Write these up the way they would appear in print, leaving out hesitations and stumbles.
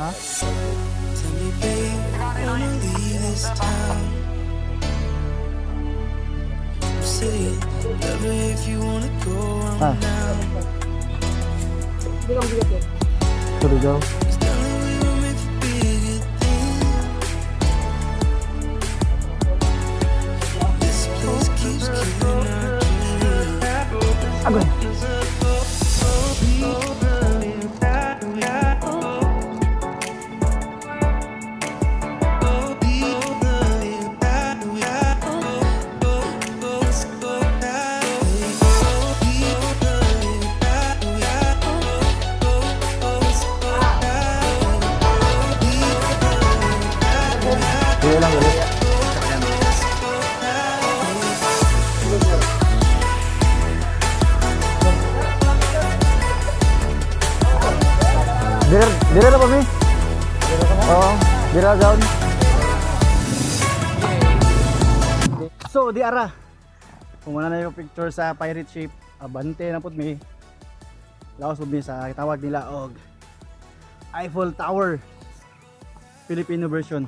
Ha? Tell me, babe, wanna leave this town? I'm saying, love her if you wanna go Ah. on now. Surigao. Cause darling, we were meant for bigger things. This place keeps killing our dreams. Agoy. Sige lang ulit. Dire na pa mi? Oo, dire gaon. So, di ara. Kumana na yung picture sa pirate ship. Abante na pud mi. Laos pud mi sa tawag nila og Eiffel Tower. Filipino version.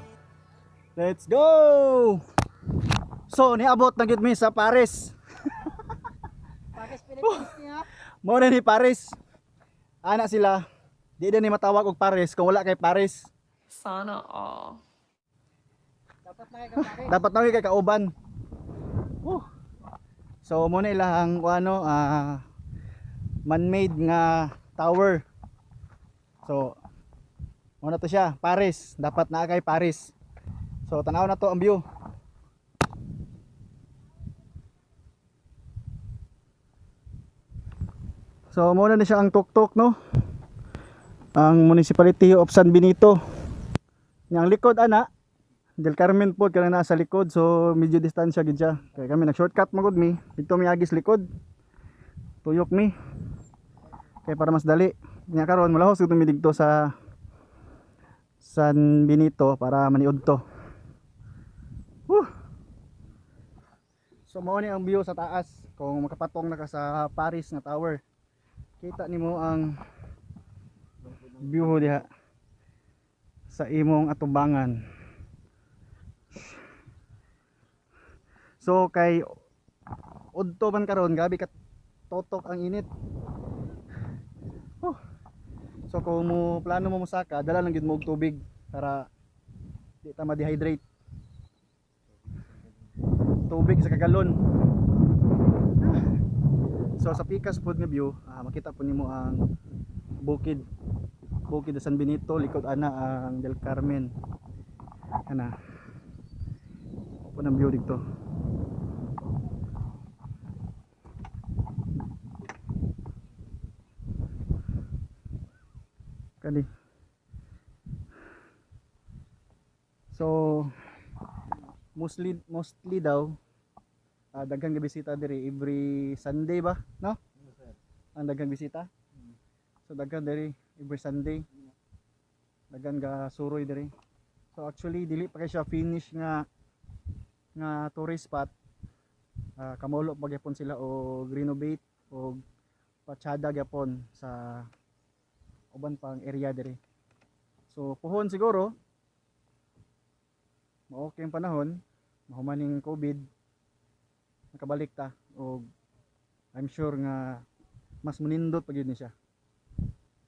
Let's go! So, niabot na gid mi sa Paris. Paris, Philippines niya. Mo na ni Paris. Ana sila. Di na ni matawag og Paris kung wala kay Paris. Sana all. Dapat na kayo Paris. Dapat na kay kauban. So mo na ilang ano man-made nga tower. So mo na to siya, Paris. Dapat na kay Paris. So tanaw na to ang view. So mo na ni siya ang tuktok, no? Ang Municipality of San Benito. Yang likod ana Del Carmen po kaya nasa likod, so medyo distansya gid siya. Kaya kami nag-shortcut magud mi. Dito mi agis likod. Tuyok mi. Kaya para mas dali. Nya karon malahos gud mi didto sa San Benito para maniud to. So mao ni ang view sa taas kung makapatong na ka sa Paris nga tower. Kita nimo ang view diha sa imong atubangan. So kay udto man karon gabi ka totok ang init. So kung mo plano mo musaka, dala lang gid mo og tubig para di ta ma-dehydrate. Tubig sa kagalon. So sa pikas pod nga view, makita po nimo ang bukid. Bukid sa San Benito, likod ana ang Del Carmen. Ana. Po ang view dito. Kali. So mostly daw daghang bisita diri every Sunday ba, no? Ang daghang bisita. So daghang diri every Sunday. Daghang ga suroy diri. So actually dili pa kay siya finish nga tourist spot. Kamulo pa gyapon sila o renovate o pachada gyapon sa uban pang area diri. So puhon siguro okay ang panahon, mahumaning COVID, nakabalik ta o I'm sure nga mas munindot pag yun siya.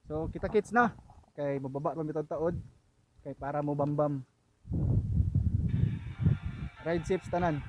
So kita kits na kay mababa pa mitad taod kay para mo bambam. Ride safe tanan.